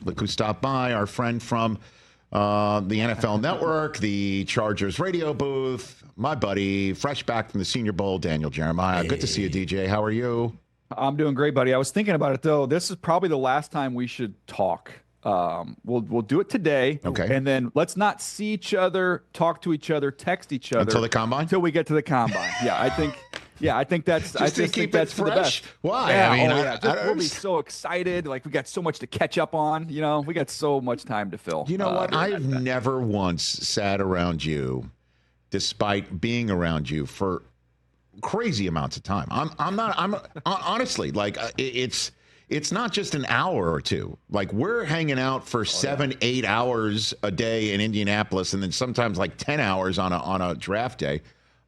Look who stopped by, our friend from the NFL Network, the Chargers radio booth, my buddy, fresh back from the Senior Bowl, Daniel Jeremiah. Good to see you, DJ. How are you? I'm doing great, buddy. I was thinking about it, though. This is probably the last time we should talk. We'll do it today. Okay. And then let's not see each other, talk to each other, text each other until the combine. Until we get to the combine. I think that's. Just to keep it fresh. Why? Yeah, I mean, we'll be so excited. Like we got so much to catch up on. We got so much time to fill. You know what? I've never once sat around you, despite being around you for crazy amounts of time. I'm honestly like it's not just an hour or two. Like we're hanging out for 7-8 hours a day in Indianapolis, and then sometimes like 10 hours on a draft day.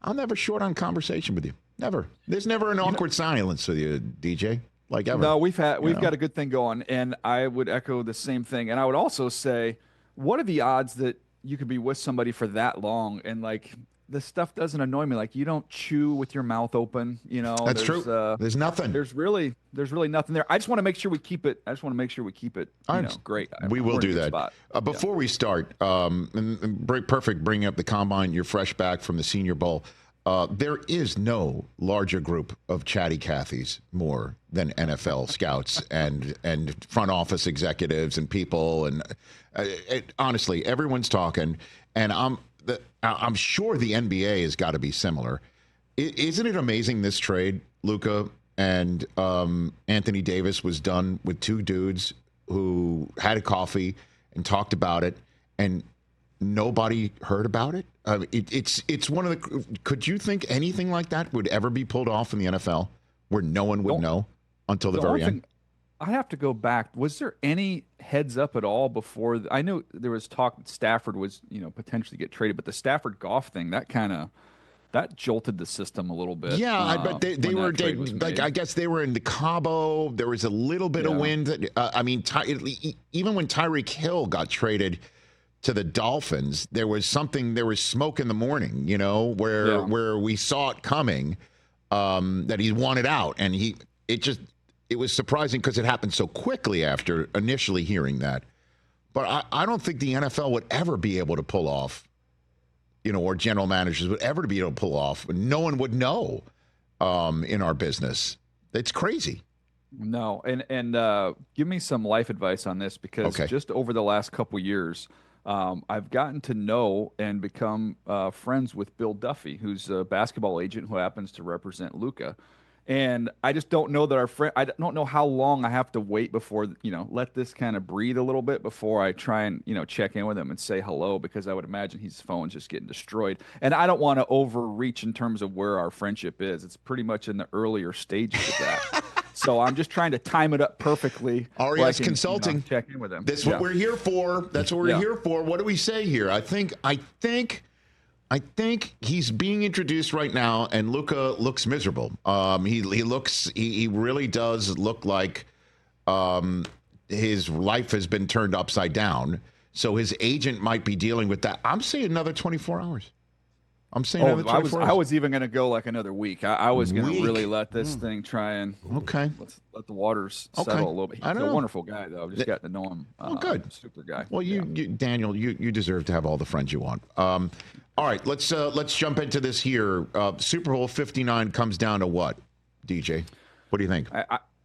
I'm never short on conversation with you. Never. There's never an awkward silence with you, DJ. Like ever. No, we've got a good thing going, and I would echo the same thing. And I would also say, what are the odds that you could be with somebody for that long and like this stuff doesn't annoy me? Like you don't chew with your mouth open. That's true. There's nothing. There's really nothing there. I just want to make sure we keep it. Great. We will do that. Before we start, perfect bringing up the combine. You're fresh back from the Senior Bowl. There is no larger group of chatty Cathys more than NFL scouts and front office executives and people. And honestly, everyone's talking. And I'm sure the NBA has got to be similar. Isn't it amazing this trade, Luka and Anthony Davis was done with two dudes who had a coffee and talked about it, and nobody heard about it? It's one of the. Could you think anything like that would ever be pulled off in the NFL, where no one would know until the very end? I have to go back. Was there any heads up at all before? I know there was talk that Stafford was, potentially get traded, but the Stafford Goff thing that jolted the system a little bit. Yeah, but they were like, I guess they were in the Cabo. There was a little bit of wind. Even when Tyreek Hill got traded to the Dolphins, there was smoke in the morning, where we saw it coming, that he wanted out, and it was surprising because it happened so quickly after initially hearing that. But I don't think the NFL would ever be able to pull off, or general managers would ever be able to pull off. No one would know in our business. It's crazy. No, and give me some life advice on this, because just over the last couple years, I've gotten to know and become friends with Bill Duffy, who's a basketball agent who happens to represent Luka. And I just don't know that I don't know how long I have to wait before, let this kind of breathe a little bit before I try and, check in with him and say hello, because I would imagine his phone's just getting destroyed. And I don't want to overreach in terms of where our friendship is. It's pretty much in the earlier stages of that. So I'm just trying to time it up perfectly. RES Consulting. Check in with him. That's what we're here for. That's what we're here for. What do we say here? I think he's being introduced right now, and Luka looks miserable. He really does look like his life has been turned upside down. So his agent might be dealing with that. I'm saying another 24 hours. Another 24 hours. I was even going to go like another week. I was going to really let this thing try and let the waters settle a little bit. He's a wonderful guy, though. I've just gotten to know him. Good. Super guy. Well, Daniel, you deserve to have all the friends you want. All right, let's jump into this here. Super Bowl 59 comes down to what, DJ? What do you think?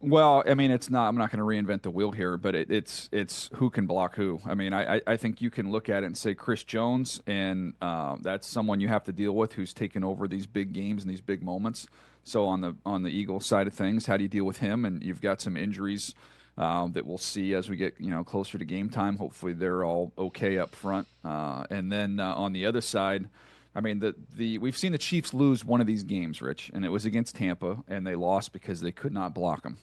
Well, I mean, it's not. I'm not going to reinvent the wheel here, but it's who can block who. I mean, I think you can look at it and say Chris Jones, and that's someone you have to deal with who's taken over these big games and these big moments. So on the Eagles side of things, how do you deal with him? And you've got some injuries that we'll see as we get closer to game time. Hopefully they're all okay up front. And then on the other side, I mean, we've seen the Chiefs lose one of these games, Rich, and it was against Tampa, and they lost because they could not block them.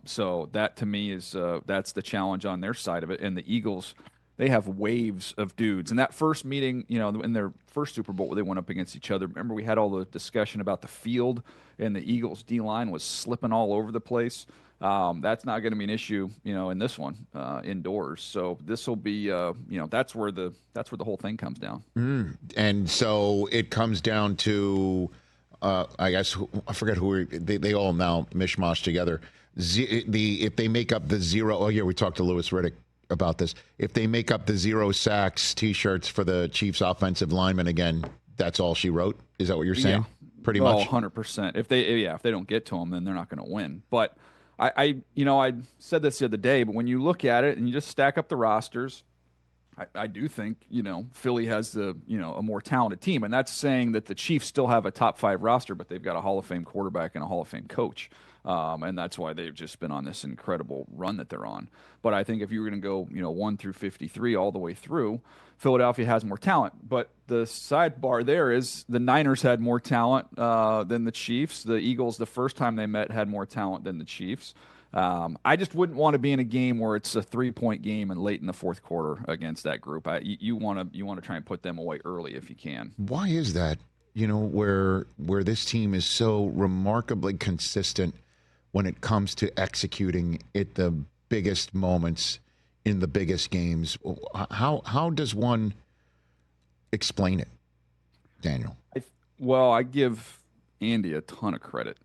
So that to me is that's the challenge on their side of it. And the Eagles, they have waves of dudes. And that first meeting, in their first Super Bowl, where they went up against each other. Remember, we had all the discussion about the field, and the Eagles D-line was slipping all over the place. That's not going to be an issue, in this one, indoors. So this will be, that's where the whole thing comes down. And so it comes down to, I guess, I forget who they all now mishmash together. If they make up the zero, we talked to Louis Riddick about this. If they make up the 0 sacks T-shirts for the Chiefs offensive lineman again, that's all she wrote? Is that what you're saying? Yeah. Pretty well, much? 100%. If they don't get to them, then they're not going to win. But I said this the other day, but when you look at it and you just stack up the rosters, I do think, Philly has a more talented team. And that's saying that the Chiefs still have a top 5 roster, but they've got a Hall of Fame quarterback and a Hall of Fame coach. And that's why they've just been on this incredible run that they're on. But I think if you were going to go, 1 through 53 all the way through, Philadelphia has more talent. But the sidebar there is the Niners had more talent than the Chiefs. The Eagles, the first time they met, had more talent than the Chiefs. I just wouldn't want to be in a game where it's a 3-point game and late in the fourth quarter against that group. You want to try and put them away early if you can. Why is that? Where this team is so remarkably consistent when it comes to executing at the biggest moments in the biggest games. How does one explain it, Daniel? I give Andy a ton of credit.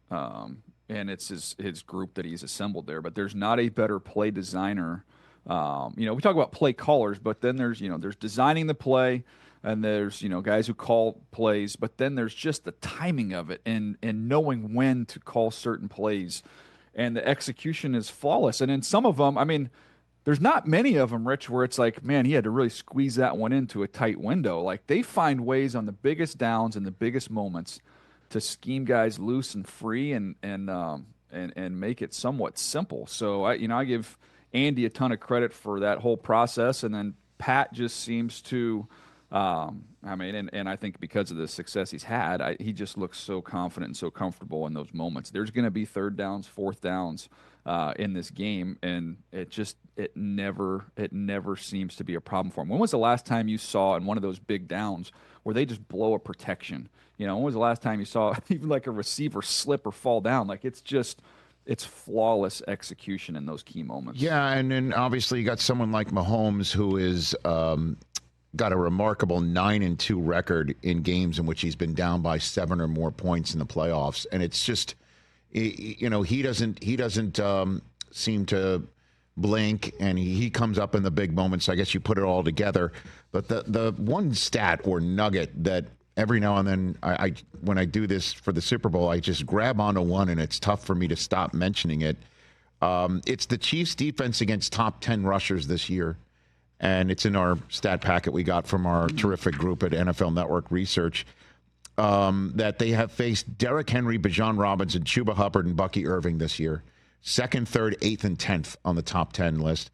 And it's his group that he's assembled there. But there's not a better play designer. We talk about play callers, but then there's designing the play, and there's guys who call plays, but then there's just the timing of it and knowing when to call certain plays, and the execution is flawless. And in some of them, there's not many of them, Rich, where it's like, man, he had to really squeeze that one into a tight window. Like, they find ways on the biggest downs and the biggest moments to scheme guys loose and free and make it somewhat simple. So I give Andy a ton of credit for that whole process, and then Pat just seems to, and I think because of the success he's had, he just looks so confident and so comfortable in those moments. There's going to be third downs, fourth downs in this game, and it never seems to be a problem for him. When was the last time you saw in one of those big downs where they just blow a protection? When was the last time you saw even like a receiver slip or fall down? Like, it's flawless execution in those key moments. Yeah, and then obviously you got someone like Mahomes who is got a remarkable 9-2 record in games in which he's been down by 7 or more points in the playoffs, and it's just he doesn't seem to blink, and he comes up in the big moments. So I guess you put it all together. But the one stat or nugget that every now and then, I when I do this for the Super Bowl, I just grab onto one, and it's tough for me to stop mentioning it. It's the Chiefs' defense against top 10 rushers this year, and it's in our stat packet we got from our terrific group at NFL Network Research, that they have faced Derrick Henry, Bijan Robinson, Chuba Hubbard, and Bucky Irving this year. 2nd, 3rd, 8th, and 10th on the top 10 list.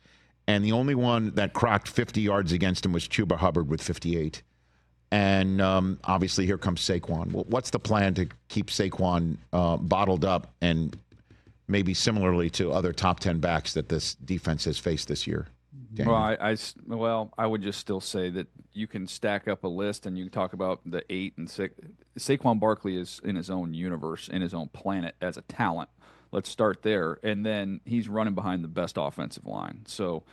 And the only one that crocked 50 yards against him was Chuba Hubbard with 58. And obviously, here comes Saquon. What's the plan to keep Saquon bottled up, and maybe similarly to other top 10 backs that this defense has faced this year? Daniel? Well, I would just still say that you can stack up a list, and you can talk about the 8 and 6. Saquon Barkley is in his own universe, in his own planet as a talent. Let's start there. And then he's running behind the best offensive line. So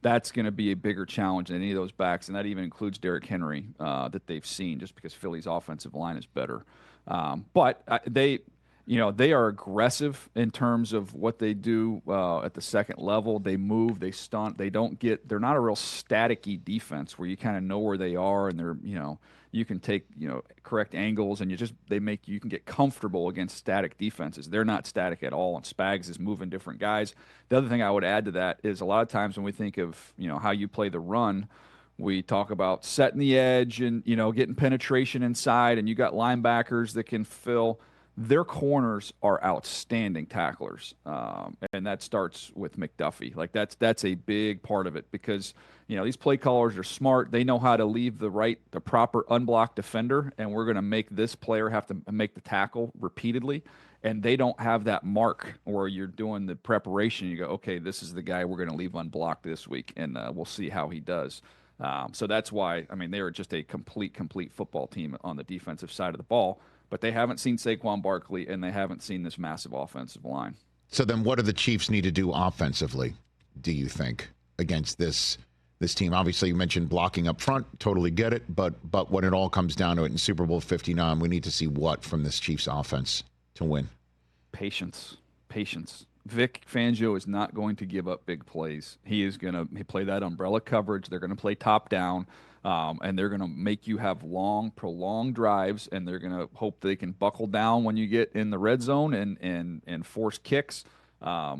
that's going to be a bigger challenge than any of those backs, and that even includes Derrick Henry that they've seen, just because Philly's offensive line is better. But they are aggressive in terms of what they do at the second level. They move, they stunt, they're not a real staticky defense where you kind of know where they are, and they're, you can take, correct angles, and you can get comfortable against static defenses. They're not static at all, and Spags is moving different guys. The other thing I would add to that is a lot of times when we think of, how you play the run, we talk about setting the edge and, getting penetration inside, and you got linebackers that can fill. Their corners are outstanding tacklers, and that starts with McDuffie. Like, that's a big part of it, because these play callers are smart. They know how to leave the proper unblocked defender, and we're going to make this player have to make the tackle repeatedly. And they don't have that mark where you're doing the preparation. You go, okay, this is the guy we're going to leave unblocked this week, and we'll see how he does. So that's why, they are just a complete football team on the defensive side of the ball. But they haven't seen Saquon Barkley, and they haven't seen this massive offensive line. So then what do the Chiefs need to do offensively, do you think, against this team? Obviously, you mentioned blocking up front. Totally get it. But when it all comes down to it in Super Bowl 59, we need to see what from this Chiefs offense to win? Patience. Vic Fangio is not going to give up big plays. He is going to play that umbrella coverage. They're going to play top down, and they're going to make you have long, prolonged drives, and they're going to hope they can buckle down when you get in the red zone and force kicks.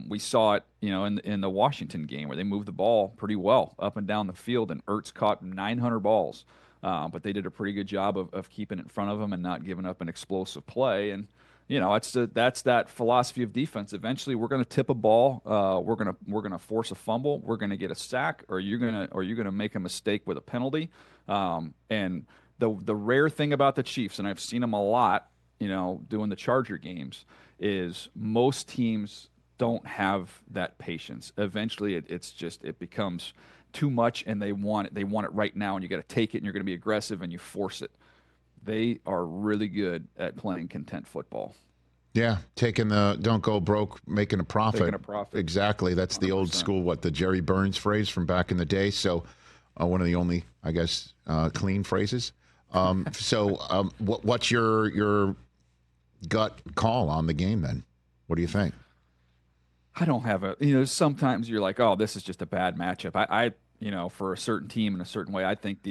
We saw it, in the Washington game where they moved the ball pretty well up and down the field, and Ertz caught 900 balls. But they did a pretty good job of keeping it in front of them and not giving up an explosive play. And that's that philosophy of defense. Eventually, we're going to tip a ball. We're gonna force a fumble. We're going to get a sack, or you're gonna make a mistake with a penalty. And the rare thing about the Chiefs, and I've seen them a lot, doing the Charger games, is most teams don't have that patience. Eventually, it becomes too much, and they want it right now, and you got to take it, and you're going to be aggressive, and you force it. They are really good at playing content football. Yeah, taking the don't go broke, making a profit. Making a profit. Exactly. That's 100%. The old school, the Jerry Burns phrase from back in the day. So one of the only, I guess, clean phrases. What's your gut call on the game then? What do you think? I don't have sometimes you're like, oh, this is just a bad matchup. I for a certain team in a certain way, I think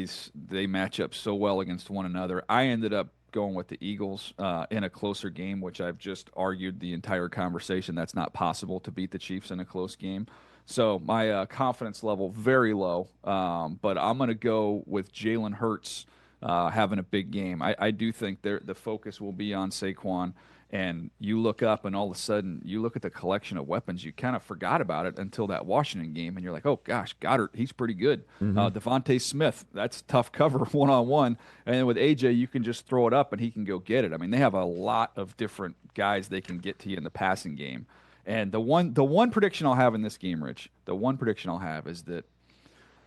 they match up so well against one another. I ended up going with the Eagles in a closer game, which I've just argued the entire conversation. That's not possible to beat the Chiefs in a close game. So my confidence level very low, but I'm going to go with Jalen Hurts having a big game. I do think the focus will be on Saquon. And you look up, and all of a sudden, you look at the collection of weapons. You kind of forgot about it until that Washington game, and you're like, "Oh gosh, Goddard, he's pretty good." Devontae Smith, that's tough cover one-on-one. And then with AJ, you can just throw it up, and he can go get it. I mean, they have a lot of different guys they can get to you in the passing game. And the one prediction I'll have in this game, Rich, the one prediction I'll have is that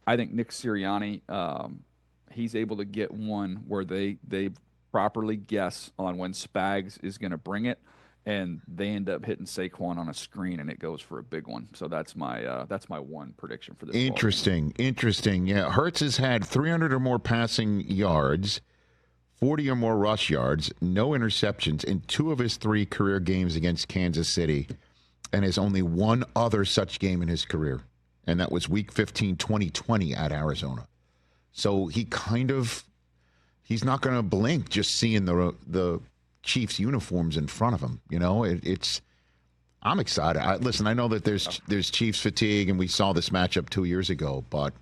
I think Nick Sirianni, he's able to get one where they properly guess on when Spags is going to bring it, and they end up hitting Saquon on a screen, and it goes for a big one. So that's my one prediction for this. Interesting. Yeah, Hurts has had 300 or more passing yards, 40 or more rush yards, no interceptions in 2 of his 3 career games against Kansas City, and has only one other such game in his career, and that was Week 15, 2020 at Arizona. So he's not going to blink just seeing the Chiefs uniforms in front of him. I'm excited. Listen, I know that there's Chiefs fatigue, and we saw this matchup 2 years ago, but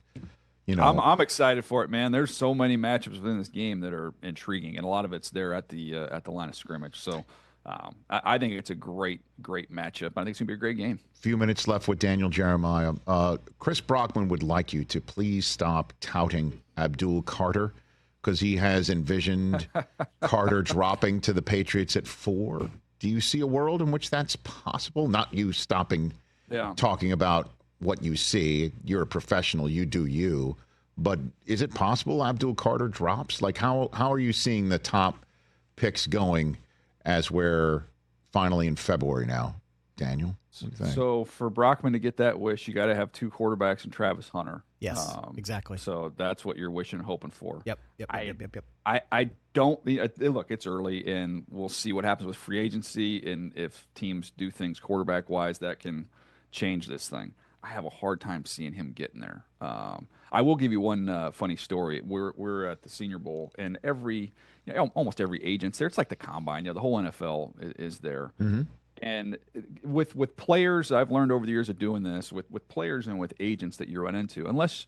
I'm excited for it, man. There's so many matchups within this game that are intriguing, and a lot of it's there at the line of scrimmage. So I think it's a great matchup. I think it's gonna be a great game. Few minutes left with Daniel Jeremiah. Chris Brockman would like you to please stop touting Abdul Carter, because he has envisioned Carter dropping to the Patriots at 4. Do you see a world in which that's possible? Not you stopping talking about what you see. You're a professional. You do you. But is it possible Abdul Carter drops? Like, how are you seeing the top picks going as we're finally in February now, Daniel? So for Brockman to get that wish, you got to have 2 quarterbacks and Travis Hunter. Yes, exactly. So that's what you're wishing and hoping for. Yep. I don't look. It's early, and we'll see what happens with free agency, and if teams do things quarterback wise that can change this thing. I have a hard time seeing him getting there. I will give you one funny story. We're at the Senior Bowl, and almost every agent's there. It's like the combine. The whole NFL is there. Mm-hmm. And with players, I've learned over the years of doing this, with players and with agents that you run into, unless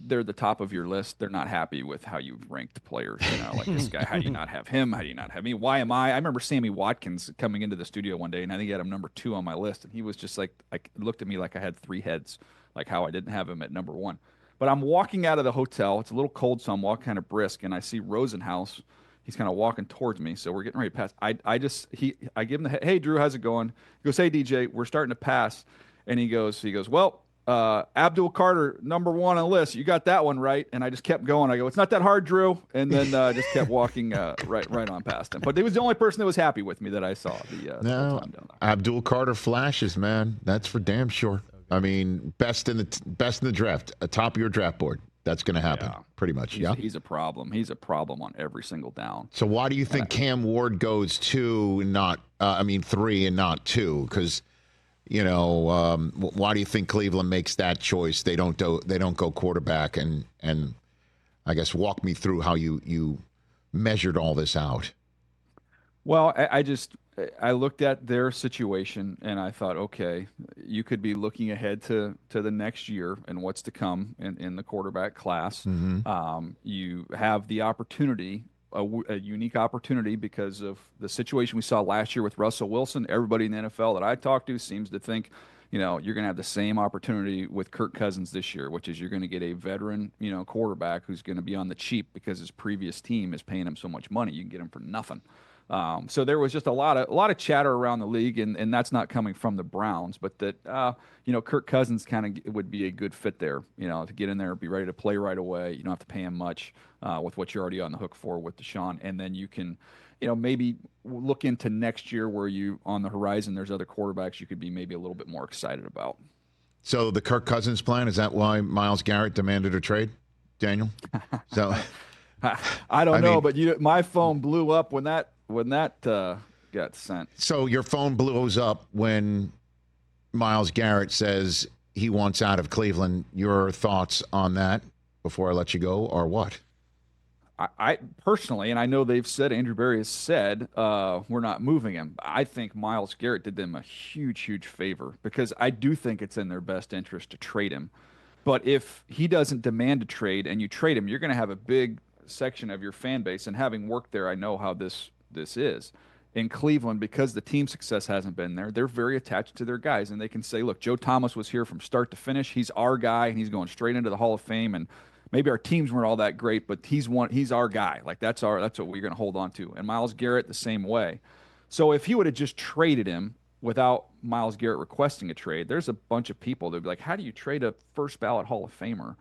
they're the top of your list, they're not happy with how you've ranked players. Like this guy, how do you not have him? How do you not have me? Why am I? I remember Sammy Watkins coming into the studio one day, and I think he had him number 2 on my list, and he was just like looked at me like I had 3 heads, like how I didn't have him at number 1. But I'm walking out of the hotel. It's a little cold, so I'm walking kind of brisk, and I see Rosenhaus. He's kind of walking towards me, so we're getting ready to pass. I give him the, hey, Drew, how's it going? He goes, hey, DJ, we're starting to pass. And he goes, well, Abdul Carter, number 1 on the list. You got that one right. And I just kept going. I go, it's not that hard, Drew. And then just kept walking right on past him. But he was the only person that was happy with me that I saw the time down there. Abdul Carter flashes, man. That's for damn sure. I mean, best in the draft, atop of your draft board. That's going to happen, pretty much. He's a problem. He's a problem on every single down. So why do you think Cam Ward goes 2 and not 3 and not 2? Because Why do you think Cleveland makes that choice? They don't go quarterback, and I guess walk me through how you measured all this out. Well, I looked at their situation and I thought, okay, you could be looking ahead to the next year and what's to come in the quarterback class. You have the opportunity, a unique opportunity, because of the situation we saw last year with Russell Wilson. Everybody in the NFL that I talked to seems to think, you're going to have the same opportunity with Kirk Cousins this year, which is you're going to get a veteran, quarterback who's going to be on the cheap because his previous team is paying him so much money. You can get him for nothing. So there was just a lot of chatter around the league, and that's not coming from the Browns, but that Kirk Cousins kind of would be a good fit there, to get in there, be ready to play right away. You don't have to pay him much with what you're already on the hook for with Deshaun, and then you can, maybe look into next year where you on the horizon there's other quarterbacks you could be maybe a little bit more excited about. So the Kirk Cousins plan, is that why Myles Garrett demanded a trade, Daniel? So I don't know, but my phone blew up when that got sent. So your phone blows up when Myles Garrett says he wants out of Cleveland. Your thoughts on that before I let you go are what? I personally, and I know they've said, Andrew Berry has said, we're not moving him. I think Myles Garrett did them a huge, huge favor, because I do think it's in their best interest to trade him. But if he doesn't demand a trade and you trade him, you're going to have a big section of your fan base. And having worked there, I know how this is. In Cleveland, because the team success hasn't been there, they're very attached to their guys. And they can say, look, Joe Thomas was here from start to finish. He's our guy, and he's going straight into the Hall of Fame. And maybe our teams weren't all that great, but he's our guy. Like, that's what we're going to hold on to. And Myles Garrett the same way. So if he would have just traded him without Myles Garrett requesting a trade, there's a bunch of people that'd be like, how do you trade a first ballot Hall of Famer?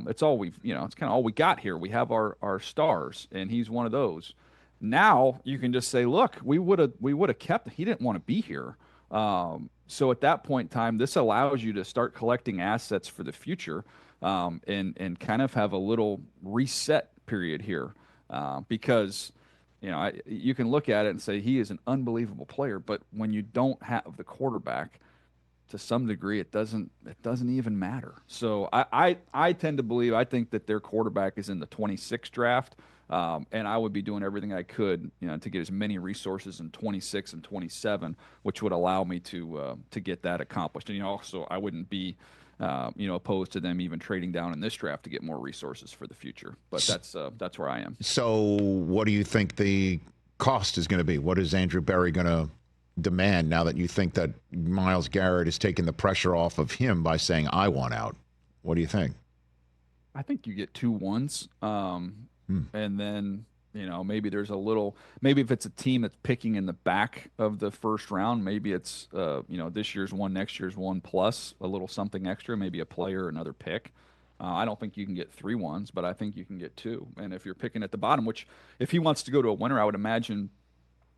It's all it's kind of all we got here. We have our stars, and he's one of those. Now you can just say, look, we would have kept. He didn't want to be here. So at that point in time, this allows you to start collecting assets for the future, and kind of have a little reset period here, because you can look at it and say he is an unbelievable player, but when you don't have the quarterback, to some degree, it doesn't even matter. So I tend to believe, I think that their quarterback is in the 26th draft. And I would be doing everything I could, to get as many resources in 26 and 27, which would allow me to get that accomplished. And also I wouldn't be, opposed to them even trading down in this draft to get more resources for the future. But that's where I am. So what do you think the cost is going to be? What is Andrew Berry going to demand now that you think that Myles Garrett is taking the pressure off of him by saying, I want out? What do you think? I think you get 2 1s. And then, maybe there's maybe if it's a team that's picking in the back of the first round, maybe it's, this year's one, next year's one, plus a little something extra, maybe a player, another pick. I don't think you can get 3 1s, but I think you can get 2. And if you're picking at the bottom, which if he wants to go to a winner, I would imagine,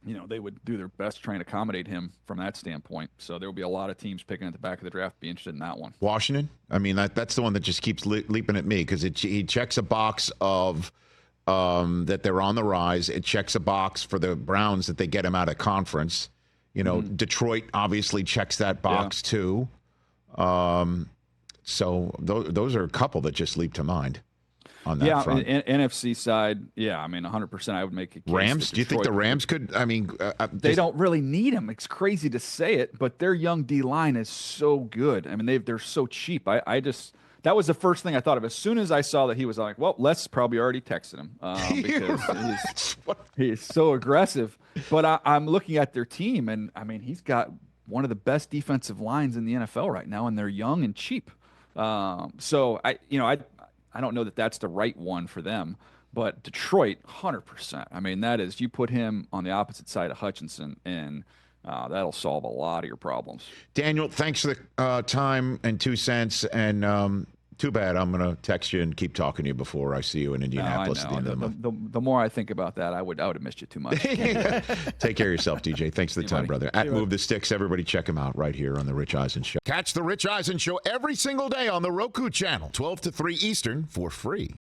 they would do their best to try and accommodate him from that standpoint. So there will be a lot of teams picking at the back of the draft be interested in that one. Washington? I mean, that's the one that just keeps leaping at me, because he checks a box of that they're on the rise. It checks a box for the Browns that they get him out of conference. Detroit obviously checks that box too. So those are a couple that just leap to mind on that front. NFC side, I mean, 100% I would make a case. Rams? Do you think the Rams could? I mean, they don't really need him. It's crazy to say it, but their young D-line is so good. I mean, they're so cheap. That was the first thing I thought of. As soon as I saw that he was like, well, Les probably already texted him because he's so aggressive. But I'm looking at their team, and I mean, he's got one of the best defensive lines in the NFL right now, and they're young and cheap. So I don't know that that's the right one for them. But Detroit, 100%. I mean, that is, you put him on the opposite side of Hutchinson, and that'll solve a lot of your problems. Daniel, thanks for the time and 2 cents. And too bad I'm going to text you and keep talking to you before I see you in Indianapolis at the end of the month. The more I think about that, I would have missed you too much. Take care of yourself, DJ. Thanks for the time, brother. At Move the Sticks, everybody check him out right here on The Rich Eisen Show. Catch The Rich Eisen Show every single day on the Roku channel, 12 to 3 Eastern, for free.